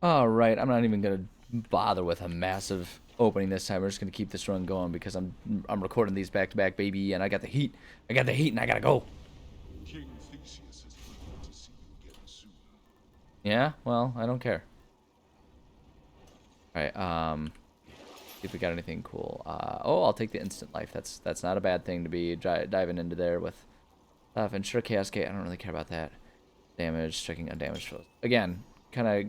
All right, I'm not even gonna bother with a massive opening this time. We're just gonna keep this run going because I'm recording these back to back, baby, and I got the heat. I got the heat, and I gotta go. King Theseus is hoping to see you again soon. Yeah, well, I don't care. All right, see if we got anything cool. Oh, I'll take the instant life. That's not a bad thing to be diving into there with. And sure, Chaos Gate. I don't really care about that. Damage, checking undamaged foes. Again, kind of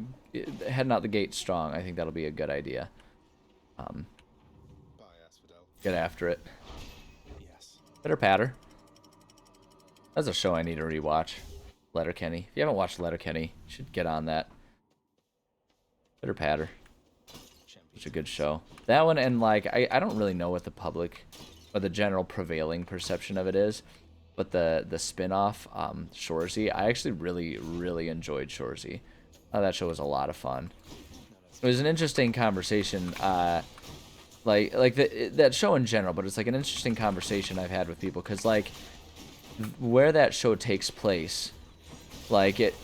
heading out the gate strong. I think that'll be a good idea. Bye, Asphodel. Get after it. Yes. Pitter patter. That's a show I need to rewatch. Letterkenny. If you haven't watched Letterkenny, you should get on that. Pitter patter. Such a good show. That one, and like I don't really know what the public or the general prevailing perception of it is, but the spin-off, Shoresy, I actually really enjoyed Shoresy. That show was a lot of fun. It was an interesting conversation, that show in general, but it's like an interesting conversation I've had with people, because like where that show takes place, like it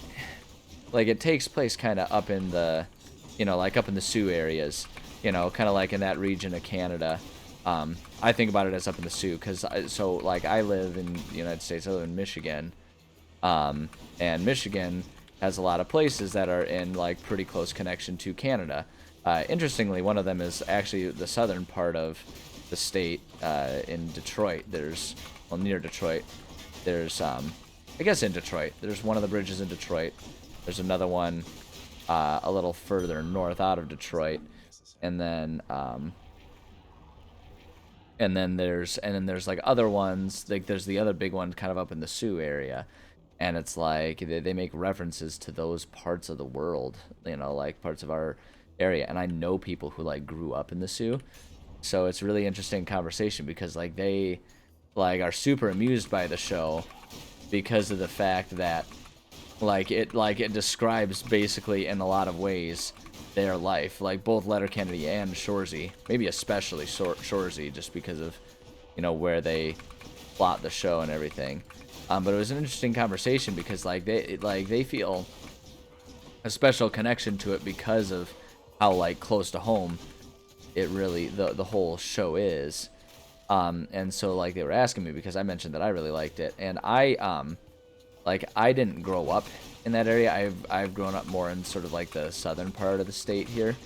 takes place kind of up in the, like up in the Sioux areas, kind of like in that region of Canada. I think about it as up in the Sioux because I live in the United States. I live in Michigan, and Michigan has a lot of places that are in like pretty close connection to Canada. Interestingly, one of them is actually the southern part of the state, in Detroit. Near Detroit. There's I guess in Detroit. There's one of the bridges in Detroit. There's another one a little further north out of Detroit, and then there's like other ones, like there's the other big one kind of up in the Sioux area, and it's like they make references to those parts of the world, like parts of our area, and I know people who like grew up in the Sioux, so it's really interesting conversation because like they like are super amused by the show because of the fact that it describes basically in a lot of ways their life, like both Letterkenny and Shoresy, maybe especially Shoresy, just because of where they plot the show and everything. But it was an interesting conversation because they feel a special connection to it because of how like close to home it really the whole show is. And so like they were asking me because I mentioned that I really liked it, and I didn't grow up in that area. I've grown up more in sort of like the southern part of the state here,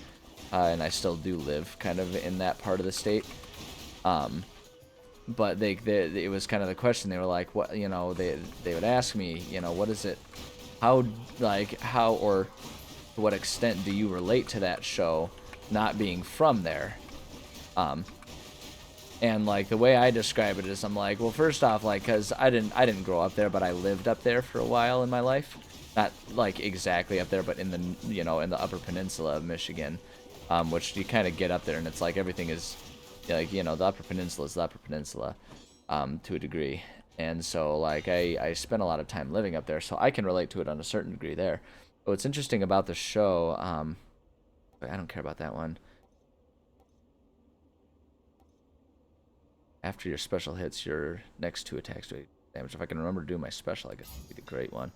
and I still do live kind of in that part of the state. But it was kind of the question. They were like, what, they would ask me, what is it, how or to what extent do you relate to that show, not being from there? And like the way I describe it is, I'm like, well, first off, like, cause I didn't grow up there, but I lived up there for a while in my life, not like exactly up there, but in the in the Upper Peninsula of Michigan, which you kind of get up there, and it's like everything is like the Upper Peninsula is the Upper Peninsula, to a degree, and so like I spent a lot of time living up there, so I can relate to it on a certain degree there. But what's interesting about the show, I don't care about that one. After your special hits, your next two attacks do damage. If I can remember to do my special, I guess it would be the great one.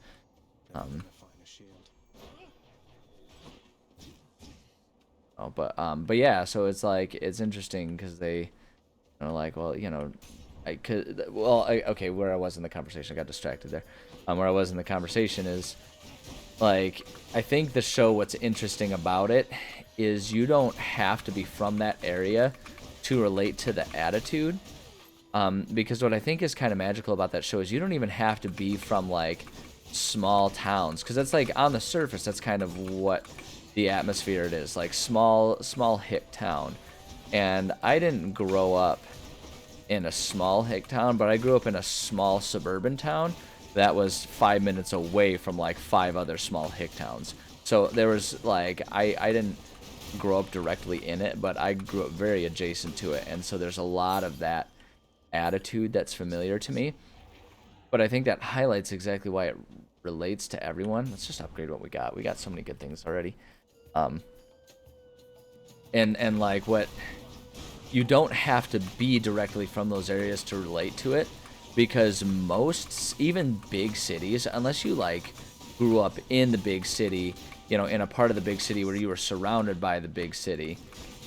But yeah, so it's like it's interesting because they, like, well, okay, where I was in the conversation, I got distracted there. Where I was in the conversation is, like, I think the show, what's interesting about it is you don't have to be from that area to relate to the attitude. Because what I think is kind of magical about that show is you don't even have to be from like small towns, because that's like on the surface that's kind of what the atmosphere it is, like small hick town. And I didn't grow up in a small hick town, but I grew up in a small suburban town that was 5 minutes away from like 5 other small hick towns. So there was like I didn't grow up directly in it, but I grew up very adjacent to it, and so there's a lot of that attitude that's familiar to me. But I think that highlights exactly why it relates to everyone. Let's just upgrade what we got. We got so many good things already. And like, what, you don't have to be directly from those areas to relate to it, because most, even big cities, unless you like grew up in the big city, you know, in a part of the big city where you were surrounded by the big city.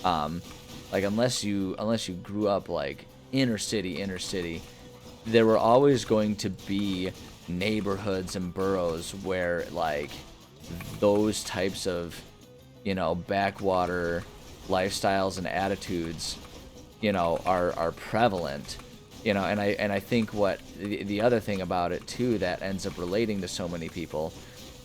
Like unless you grew up like inner city, there were always going to be neighborhoods and boroughs where like those types of, you know, backwater lifestyles and attitudes, you know, are prevalent, you know. And I think what the other thing about it too that ends up relating to so many people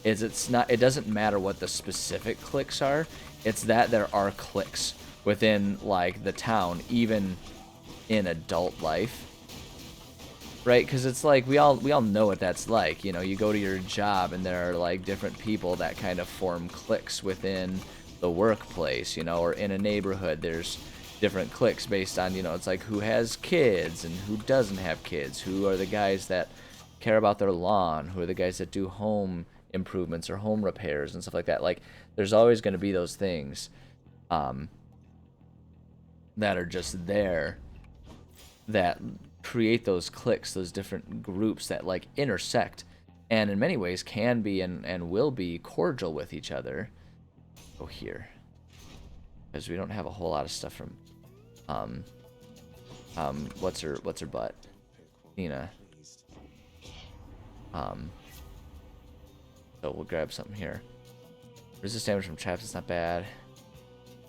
is it doesn't matter what the specific cliques are, it's that there are cliques within like the town, even in adult life, right? Because it's like we all know what that's like, you know. You go to your job and there are like different people that kind of form cliques within the workplace, you know, or in a neighborhood there's different cliques based on, you know, it's like who has kids and who doesn't have kids, who are the guys that care about their lawn, who are the guys that do home improvements or home repairs and stuff like that. Like there's always going to be those things that are just there that create those cliques, those different groups that like intersect and in many ways can be and will be cordial with each other. Go here because we don't have a whole lot of stuff from what's her butt, Nina. So we'll grab something here. Resist damage from traps, it's not bad.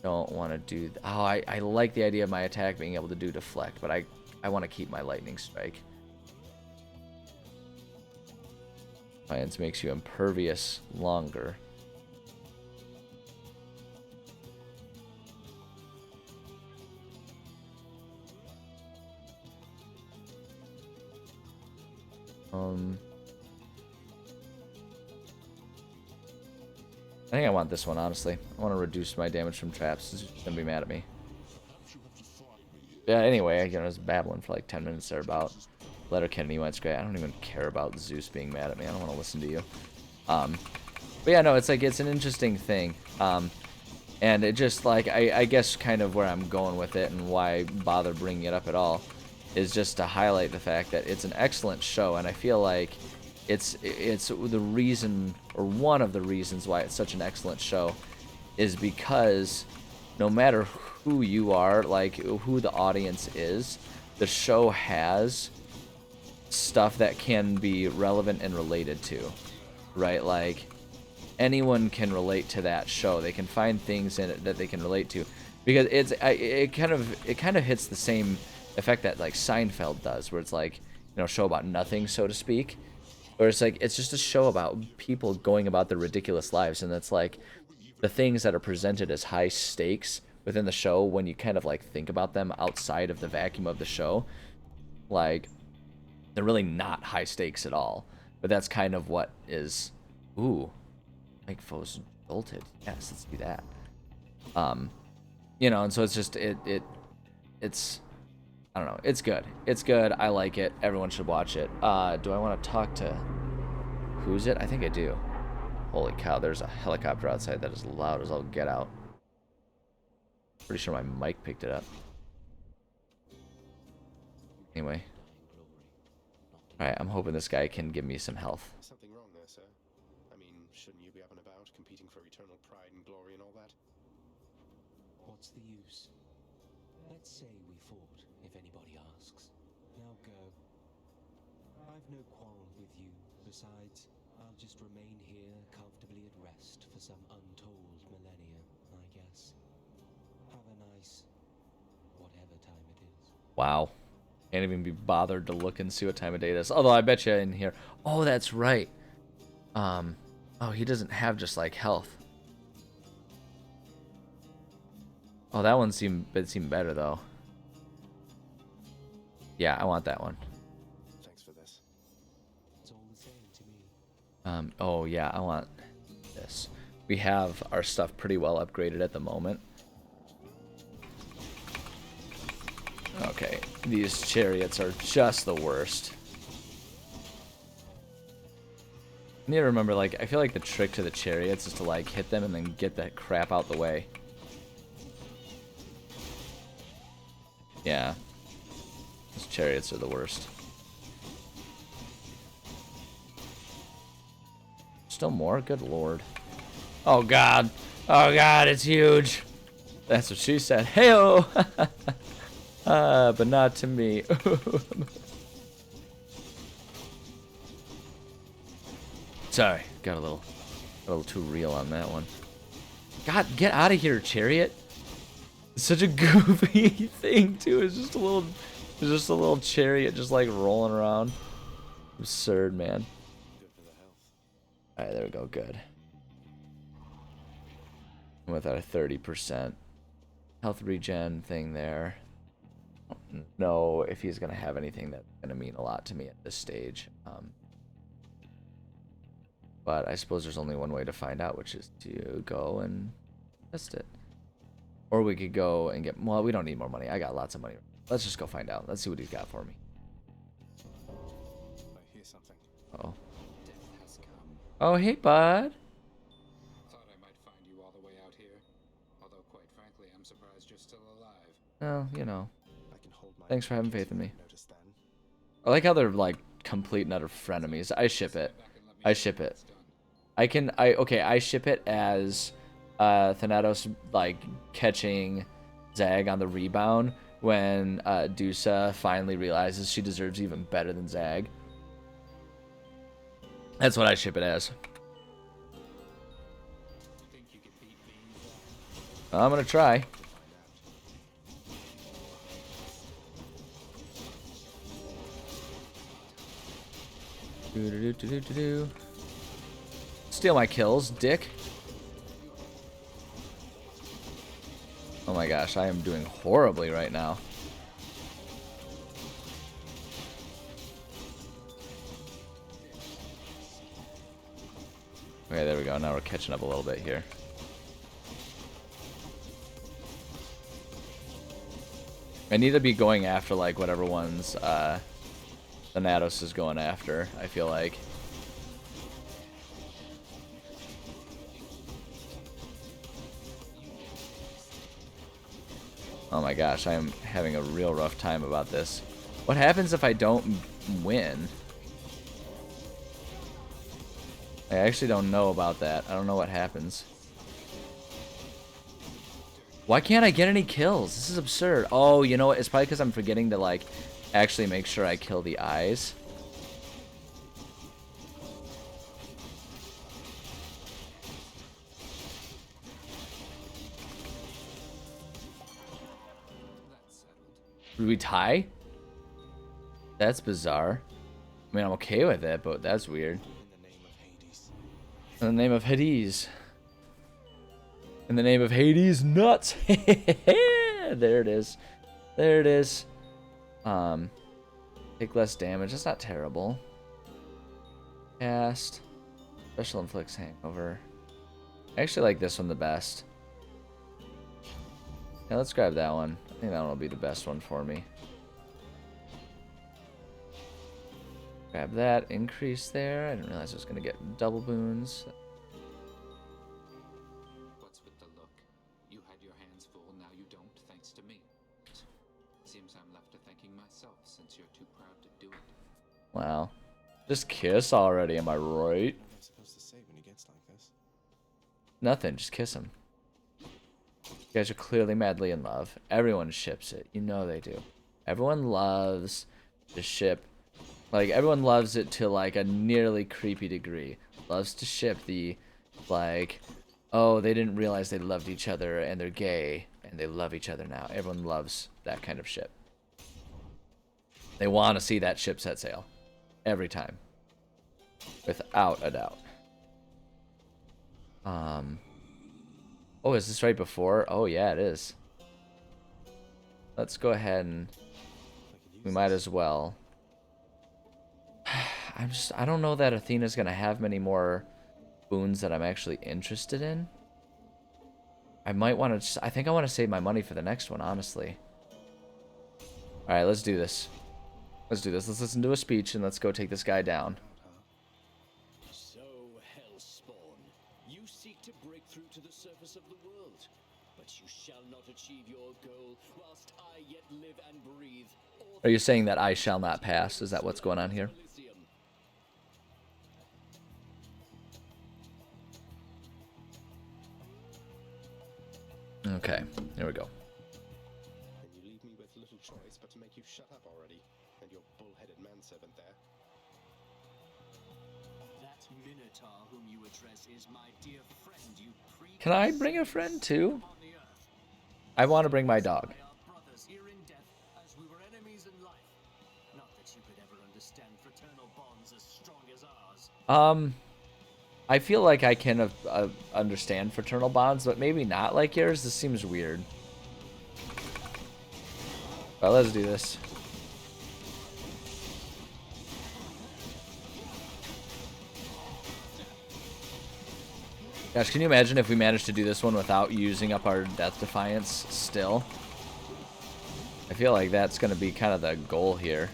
Don't want to do I like the idea of my attack being able to do deflect, but I want to keep my lightning strike. Science makes you impervious longer. I think I want this one, honestly. I want to reduce my damage from traps. He's gonna be mad at me. Yeah, anyway, you know, I was babbling for like 10 minutes there about Letterkenny went great. I don't even care about Zeus being mad at me. I don't want to listen to you. But yeah, no, it's like, it's an interesting thing. And it just, like, I guess kind of where I'm going with it and why bother bringing it up at all is just to highlight the fact that it's an excellent show, and I feel like it's the reason, or one of the reasons why it's such an excellent show is because no matter who you are, like who the audience is, the show has stuff that can be relevant and related to, right? Like anyone can relate to that show. They can find things in it that they can relate to, because it kind of hits the same effect that like Seinfeld does, where it's like, you know, a show about nothing, so to speak. Or it's like, it's just a show about people going about their ridiculous lives, and that's like the things that are presented as high stakes within the show, when you kind of like think about them outside of the vacuum of the show, like they're really not high stakes at all. But that's kind of what is. Ooh, like foes bolted. Yes, let's do that. You know, and so it's just it's I don't know. It's good. It's good. I like it. Everyone should watch it. Do I want to talk to... Who's it? I think I do. Holy cow, there's a helicopter outside that is loud as all get out. Pretty sure my mic picked it up. Anyway. Alright, I'm hoping this guy can give me some health. Something wrong there, sir? I mean, shouldn't you be up and about, competing for eternal pride and glory and all that? What's the use? Let's say we fought, if anybody asks. Now go. I've no quarrel with you. Besides, I'll just remain here comfortably at rest for some untold millennia, I guess. Have a nice... whatever time it is. Wow. Can't even be bothered to look and see what time of day it is. Although I bet you in here... Oh, that's right. Oh, he doesn't have just like health. Oh, that one seemed better though. Yeah, I want that one. Thanks for this. It's all the same to me. Oh yeah, I want this. We have our stuff pretty well upgraded at the moment. Okay, these chariots are just the worst. You need to remember, like, I feel like the trick to the chariots is to like hit them and then get that crap out the way. Yeah. Those chariots are the worst. Let's still more? Good lord. Oh god. Oh god, it's huge. That's what she said. Heyo. But not to me. Sorry, got a little too real on that one. God, get out of here, chariot. It's such a goofy thing too. It's just a little chariot just like rolling around. Absurd, man. Good for the health. Alright, there we go, good. With our 30% health regen thing there. I don't know if he's gonna have anything that's gonna mean a lot to me at this stage. But I suppose there's only one way to find out, which is to go and test it. Or we could go and get, well, we don't need more money. I got lots of money. Let's just go find out. Let's see what he's got for me. I hear something. Oh. Death has come. Oh, hey, bud. Thought I might find you all the way out here. Although, quite frankly, I'm surprised you're still alive. Well, you know. I can hold my Thanks for having faith in me. notice then. I like how they're like complete and utter frenemies. I ship it. I ship it. I ship it as Thanatos like catching Zag on the rebound when Dusa finally realizes she deserves even better than Zag. That's what I ship it as. Think you could beat me? I'm gonna try. Do. Steal my kills, dick. Oh my gosh, I am doing horribly right now. Okay, there we go. Now we're catching up a little bit here. I need to be going after like whatever ones Thanatos is going after, I feel like. Oh my gosh, I am having a real rough time about this. What happens if I don't win? I actually don't know about that. I don't know what happens. Why can't I get any kills? This is absurd. Oh, you know what? It's probably because I'm forgetting to, like, actually make sure I kill the eyes. Did we tie? That's bizarre. I mean, I'm okay with it, but that's weird. In the name of Hades. In the name of Hades. In the name of Hades, nuts. There it is. There it is. Take less damage. That's not terrible. Cast. Special inflicts hangover. I actually like this one the best. Yeah, let's grab that one. I think that one will be the best one for me. Grab that. Increase there. I didn't realize I was going to get double boons. What's with the look? You had your hands full, now you don't, thanks to me. Seems I'm left to thanking myself, since you're too proud to do it. Wow. Just kiss already, am I right? What am I supposed to say when he gets like this? Nothing, just kiss him. You guys are clearly madly in love. Everyone ships it. You know they do. Everyone loves to ship. Like, everyone loves it to, like, a nearly creepy degree. Loves to ship the, like, oh, they didn't realize they loved each other and they're gay and they love each other now. Everyone loves that kind of ship. They want to see that ship set sail. Every time. Without a doubt. Oh, is this right before? Oh, yeah, it is. Let's go ahead and we might as well. I don't know that Athena's going to have many more boons that I'm actually interested in. I might want to I think I want to save my money for the next one, honestly. All right, let's do this. Let's do this. Let's listen to a speech and let's go take this guy down. So, Hellspawn, you seek to break through to the surface of the world, but you shall not achieve your goal whilst I yet live and breathe. Are you saying that I shall not pass? Is that what's going on here? Okay, here we go. And you leave me with little choice but to make you shut up already, and your bull-headed manservant there. That Minotaur whom you address is my dear friend you Can I bring a friend too? on the earth. I want to bring my dog. We are brothers here in death as we were enemies in life. Not that you could ever understand fraternal bonds as strong as ours. I feel like I can understand fraternal bonds, but maybe not like yours. This seems weird. Well, let's do this. Gosh, can you imagine if we managed to do this one without using up our Death Defiance still? I feel like that's going to be kind of the goal here.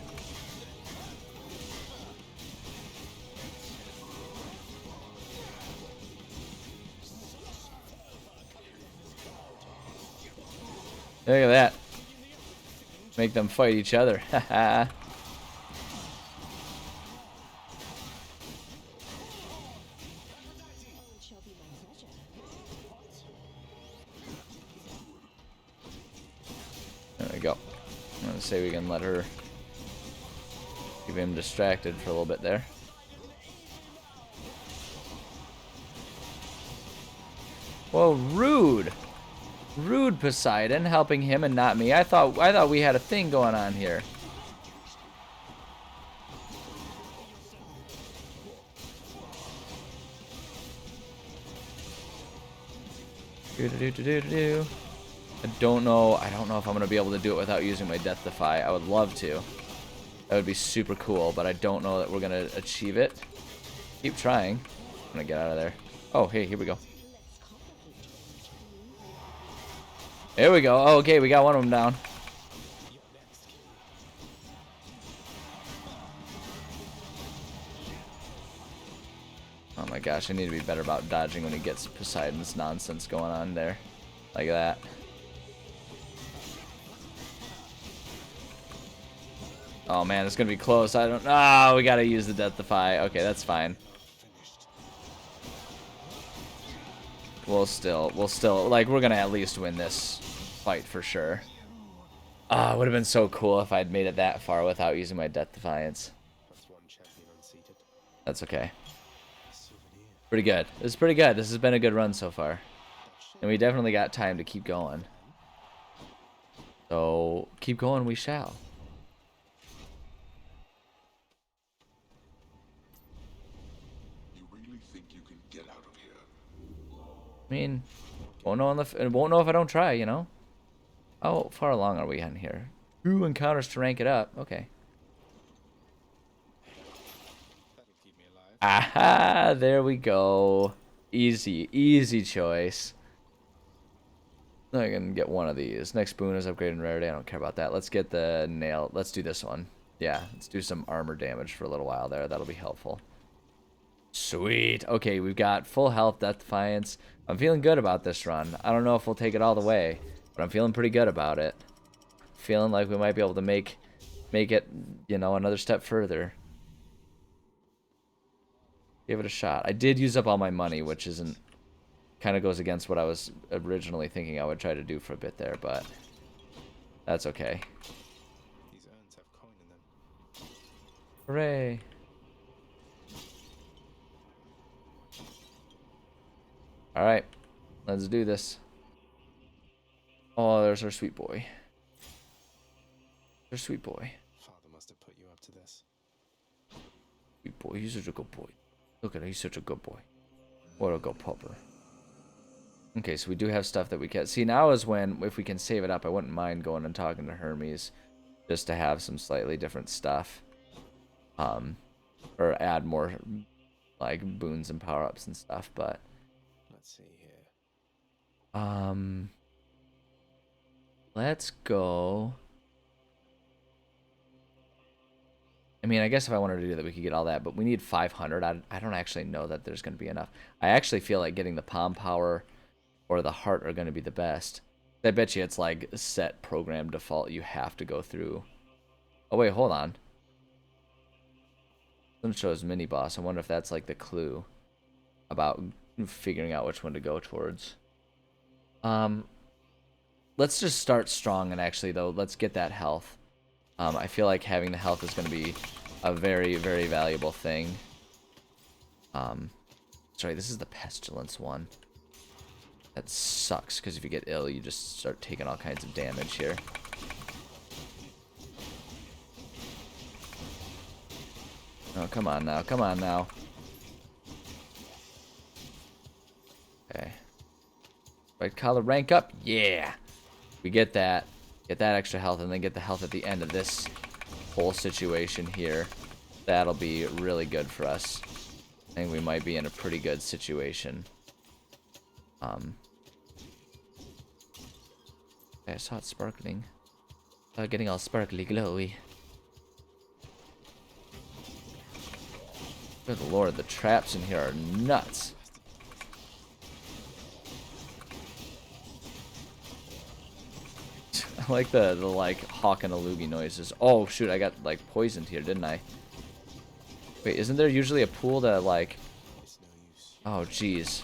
Look at that. Make them fight each other. Haha. There we go. I'm gonna say we can let her keep him distracted for a little bit there. Whoa, rude. Rude, Poseidon, helping him and not me. I thought we had a thing going on here. I don't know if I'm gonna be able to do it without using my Death Defy. I would love to. That would be super cool, but I don't know that we're gonna achieve it. Keep trying. I'm gonna get out of there. Oh, hey, here we go. There we go. Oh, okay, we got one of them down. Oh my gosh, I need to be better about dodging when he gets Poseidon's nonsense going on there. Like that. Oh man, it's gonna be close. I don't. Ah, we gotta use the Death Defy. Okay, that's fine. We'll still, like, we're gonna at least win this fight for sure. Ah, it would have been so cool if I'd made it that far without using my Death Defiance. That's one champion unseated. That's okay. Pretty good. This is pretty good. This has been a good run so far. And we definitely got time to keep going. So, keep going we shall. You really think you can get out of here? I mean, won't know if I don't try, you know? How far along are we on here? 2 encounters to rank it up. Okay. That'll keep me alive. Aha! There we go. Easy. Easy choice. I can get one of these. Next boon is upgraded in rarity. I don't care about that. Let's get the nail. Let's do this one. Yeah, let's do some armor damage for a little while there. That'll be helpful. Sweet. Okay, we've got full health, Death Defiance. I'm feeling good about this run. I don't know if we'll take it all the way, but I'm feeling pretty good about it. Feeling like we might be able to make it, you know, another step further. Give it a shot. I did use up all my money, which isn't, kind of goes against what I was originally thinking I would try to do for a bit there, but that's okay. These urns have coin in them. Hooray. Alright, let's do this. Oh, there's our sweet boy. There's sweet boy. Father must have put you up to this. Sweet boy, he's such a good boy. Look at him, he's such a good boy. What a good pupper. Okay, so we do have stuff that we can see. Now is when, if we can save it up, I wouldn't mind going and talking to Hermes just to have some slightly different stuff. Or add more, like, boons and power-ups and stuff, but Let's see here. let's go. I mean, I guess if I wanted to do that, we could get all that, but we need 500. I don't actually know that there's going to be enough. I actually feel like getting the palm power or the heart are going to be the best. I bet you it's like set program default. You have to go through. Oh, wait, hold on. It shows mini boss. I wonder if that's like the clue about figuring out which one to go towards. let's just start strong, and actually though, let's get that health. I feel like having the health is going to be a very, very valuable thing. Sorry, this is the pestilence one. That sucks, because if you get ill, you just start taking all kinds of damage here. Oh, come on now, come on now. Okay. Right collar, rank up. Yeah. We get that. Get that extra health, and then get the health at the end of this whole situation here. That'll be really good for us. I think we might be in a pretty good situation. I saw it sparkling. Getting all sparkly glowy. Good lord, the traps in here are nuts. I like the like hawk and a loogie noises. Oh shoot, I got like poisoned here, didn't I? Wait, isn't there usually a pool that like... Oh jeez.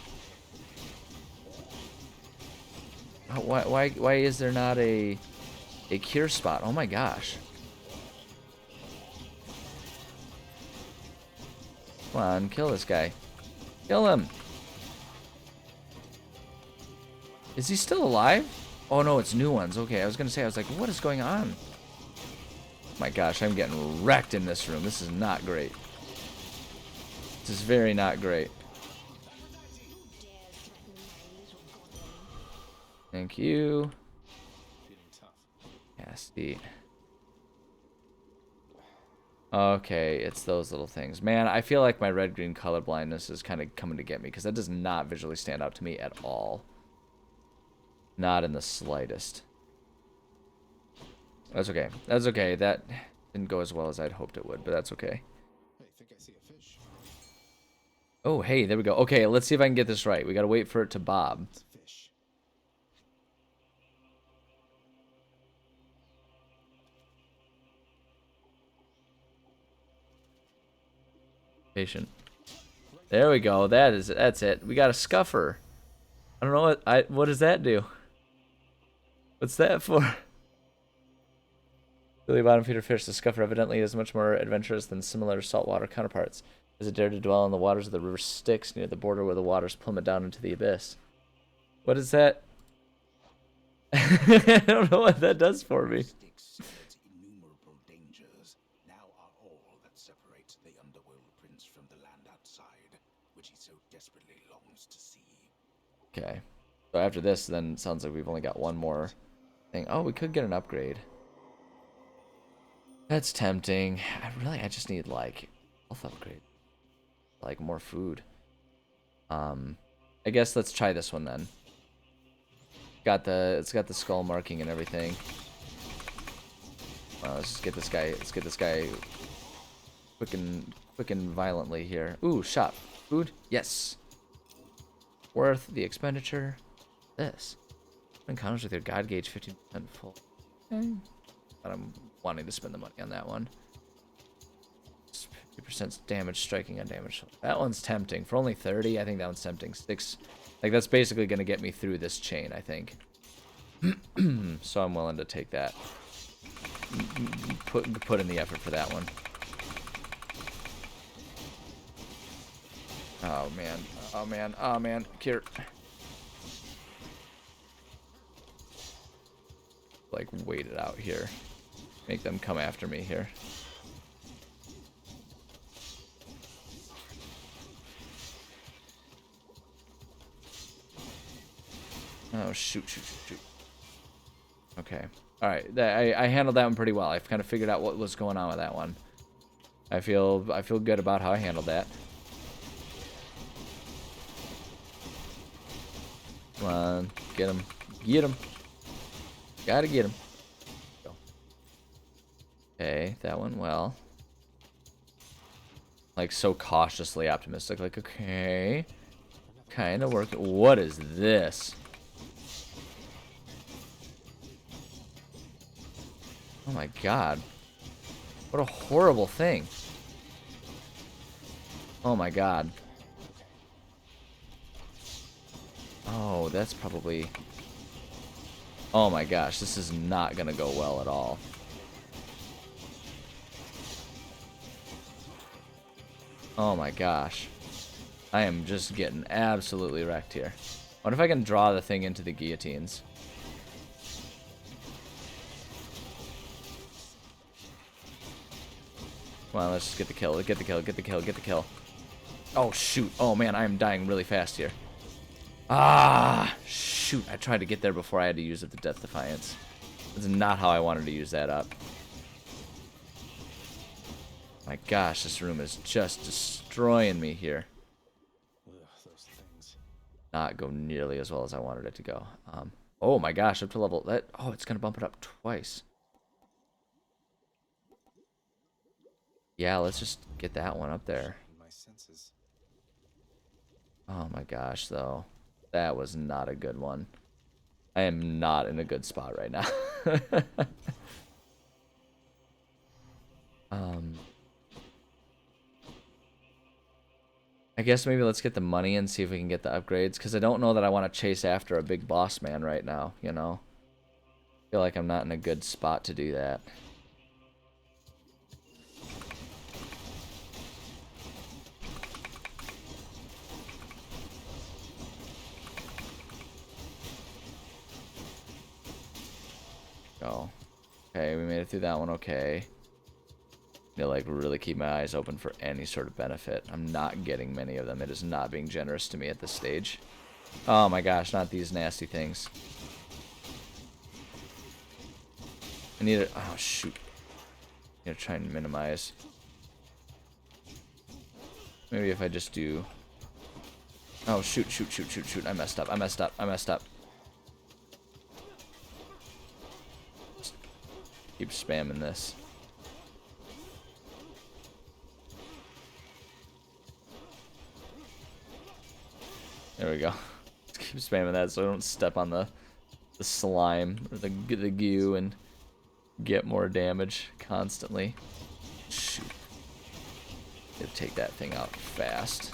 Why is there not a cure spot? Oh my gosh. Come on, kill this guy. Kill him. Is he still alive? Oh no, it's new ones. Okay, I was gonna say, I was like, what is going on? Oh my gosh, I'm getting wrecked in this room. This is not great. This is very not great. Thank you. Feeling tough. Yeah, see. Okay, it's those little things. Man, I feel like my red-green color blindness is kind of coming to get me, because that does not visually stand out to me at all. Not in the slightest. That's okay. That's okay. That didn't go as well as I'd hoped it would, but that's okay. Hey, think I see a fish. Oh, hey, there we go. Okay, let's see if I can get this right. We gotta wait for it to bob. It's a fish. Patient. There we go. That's it. We got a scuffer. I don't know what does that do? What's that for? Billy bottom feeder fish, the scuffer evidently is much more adventurous than similar saltwater counterparts. Does it dare to dwell in the waters of the river Styx near the border where the waters plummet down into the abyss? What is that? I don't know what that does for me. Styx and its innumerable dangers now are all that separates the underworld prince from the land outside, which he so desperately longs to see. Okay. So after this, then it sounds like we've only got one more thing. Oh, we could get an upgrade. That's tempting. I just need like health upgrade. Like more food. I guess let's try this one then. It's got the skull marking and everything. Let's just get this guy. Let's get this guy quick and violently here. Ooh, shop. Food? Yes. Worth the expenditure. This. Encounters with your god gauge 15% full. Okay. But I'm wanting to spend the money on that one. 50% damage striking on damage. That one's tempting. For only 30, I think that one's tempting. 6. Like, that's basically going to get me through this chain, I think. So I'm willing to take that. Put in the effort for that one. Oh, man. Oh, man. Oh, man. Cure. Like, wait it out here. Make them come after me here. Oh, shoot. Okay. Alright, I handled that one pretty well. I've kind of figured out what was going on with that one. I feel good about how I handled that. Come on, get him. Get him. Gotta get him. Go. Okay, that went well. Like, so cautiously optimistic. Like, okay. Kind of working. What is this? Oh my god. What a horrible thing. Oh my god. Oh, that's probably... Oh my gosh, this is not gonna go well at all. Oh my gosh. I am just getting absolutely wrecked here. What if I can draw the thing into the guillotines? Come on, let's just get the kill. Get the kill, get the kill, get the kill. Oh, shoot. Oh, man, I am dying really fast here. Ah, shoot. I tried to get there before I had to use up the Death Defiance. That's not how I wanted to use that up. My gosh, this room is just destroying me here. Ugh, those things. Not go nearly as well as I wanted it to go. Oh my gosh, up to level that. Oh, it's gonna bump it up twice. Yeah, let's just get that one up there. My senses. Oh my gosh, though, that was not a good one. I am not in a good spot right now. I guess maybe let's get the money and see if we can get the upgrades, because I don't know that I want to chase after a big boss man right now, you know? I feel like I'm not in a good spot to do that. Go. Okay, we made it through that one okay. Need to like really keep my eyes open for any sort of benefit. I'm not getting many of them. It is not being generous to me at this stage. Oh my gosh, not these nasty things. I need to, oh shoot. I need to try and minimize. Maybe if I just do, oh shoot, shoot, shoot, shoot, shoot. I messed up, I messed up, I messed up. Just keep spamming this. There we go. Let's keep spamming that so I don't step on the slime or the goo and get more damage constantly. Shoot. Gotta take that thing out fast.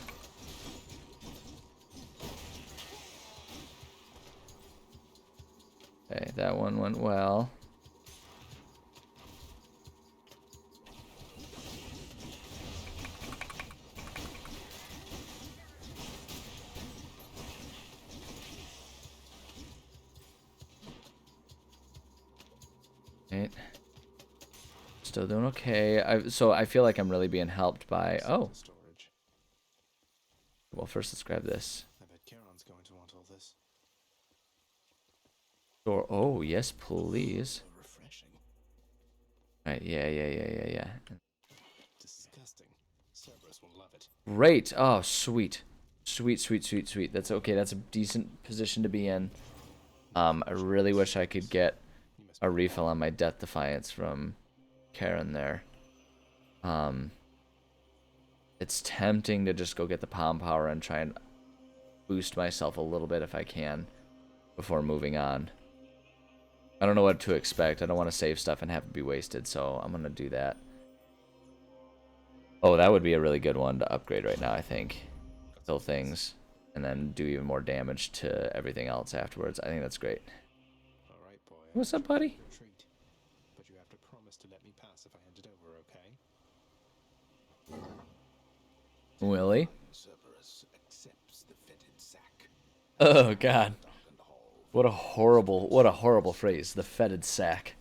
Okay, that one went well. Right. Still doing okay. So I feel like I'm really being helped by. Oh, Storage. well, first let's grab this. I bet Charon's going to want all this. Or oh yes, please. Refreshing. Right. Yeah. Disgusting. Cerberus will love it. Great. Oh, sweet. Sweet. That's okay. That's a decent position to be in. I really wish I could get a refill on my Death Defiance from Karen there. It's tempting to just go get the Palm Power and try and boost myself a little bit if I can before moving on. I don't know what to expect. I don't want to save stuff and have it be wasted, so I'm going to do that. Oh, that would be a really good one to upgrade right now, I think. Kill things, and then do even more damage to everything else afterwards. I think that's great. All right, boy. What's up, buddy? Your treat. But you have to promise to let me pass if I hand it over, okay? Willie? Cerberus accepts the fetid sack. Oh, God. Darkened hall. What a horrible phrase. The fetid sack.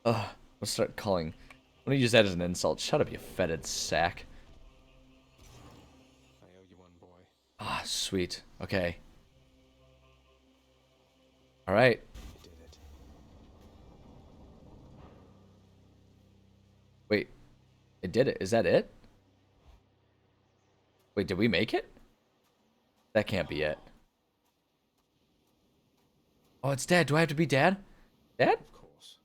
Ugh. We'll start calling. I'm gonna use that as an insult. Shut up, you fetid sack. I owe you one, boy. Ah, sweet. Okay. Alright. You did it. Wait. It did it. Is that it? Wait, did we make it? That can't be it. Oh, it's Dad. Do I have to be Dad? Dad? Of course.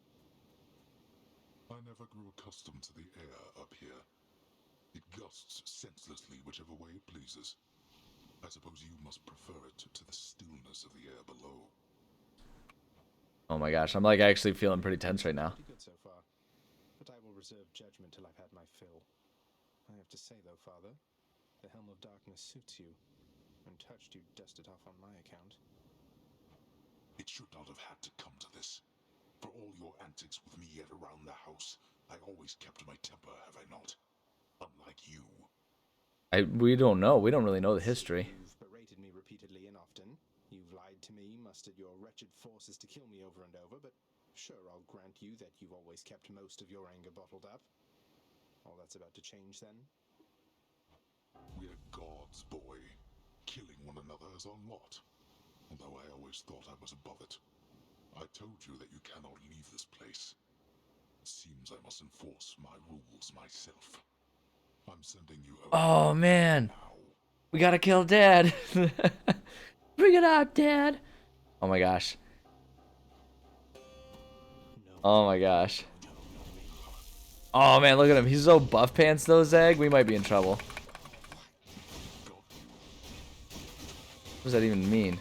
I never grew accustomed to the air up here. It gusts senselessly whichever way it pleases. I suppose you must prefer it to the stillness of the air below. Oh my gosh, I'm like actually feeling pretty tense right now. Pretty good so far. But I will reserve judgment till I've had my fill. I have to say, though, Father, the Helm of Darkness suits you. Untouched, you dust it off on my account. It should should not have had to come to this. For all your antics with me yet around the house, I always kept my temper, have I not? Unlike you. We don't know. We don't really know the history. You've berated me repeatedly and often. You've lied to me, mustered your wretched forces to kill me over and over, but sure, I'll grant you that you've always kept most of your anger bottled up. All that's about to change then? We're gods, boy. Killing one another is our lot. Although I always thought I was above it. I told you that you cannot leave this place. It seems I must enforce my rules myself. I'm sending you over Oh man, now. we gotta kill Dad. Bring it out, Dad. Oh my gosh. Oh my gosh. Oh man, look at him. He's so buff pants though, Zag. We might be in trouble. What does that even mean?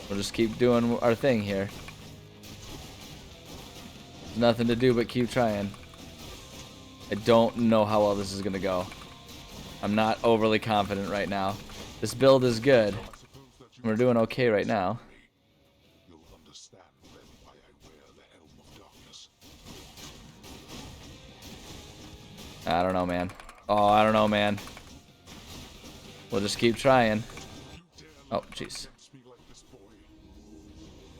We'll just keep doing our thing here. There's nothing to do but keep trying. I don't know how well this is gonna go. I'm not overly confident right now. This build is good. We're doing okay right now. You'll understand then why I wear the helm of darkness. I don't know, man. Oh, I don't know, man. We'll just keep trying. Oh, jeez. Against me like this, boy.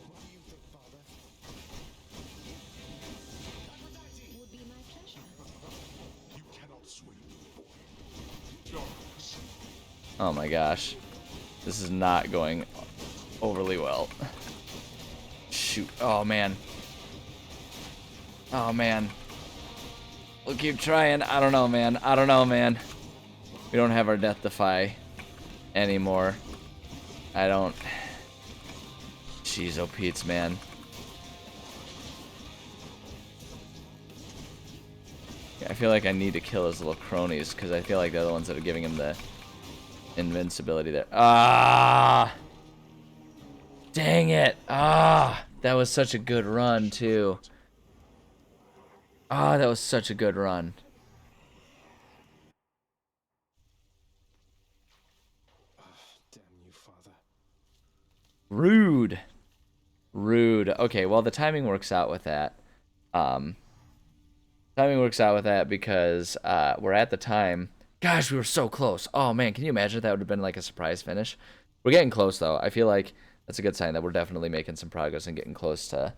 What do you think, Father? Would be my pleasure. You cannot swing me, boy. Darkness. Oh my gosh. This is not going overly well. Shoot. Oh man. Oh man. We'll keep trying. I don't know, man. I don't know, man. We don't have our death defy anymore. I don't. Jeez, oh Pete's, man. Yeah, I feel like I need to kill his little cronies because I feel like they're the ones that are giving him the invincibility there. Ah! Dang it! Ah! That was such a good run, too. Ah, that was such a good run. Damn you, Father. Rude. Rude. Okay, well, the timing works out with that. Timing works out with that because we're at the time. Gosh, we were so close. Oh, man, can you imagine if that would have been like a surprise finish? We're getting close, though. I feel like that's a good sign that we're definitely making some progress and getting close to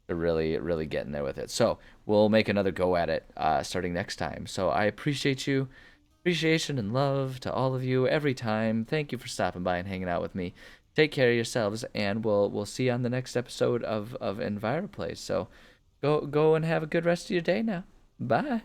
really, really getting there with it. So we'll make another go at it starting next time. So I appreciate you. Appreciation and love to all of you every time. Thank you for stopping by and hanging out with me. Take care of yourselves, and we'll see you on the next episode of EnviroPlays. So go and have a good rest of your day now. Bye.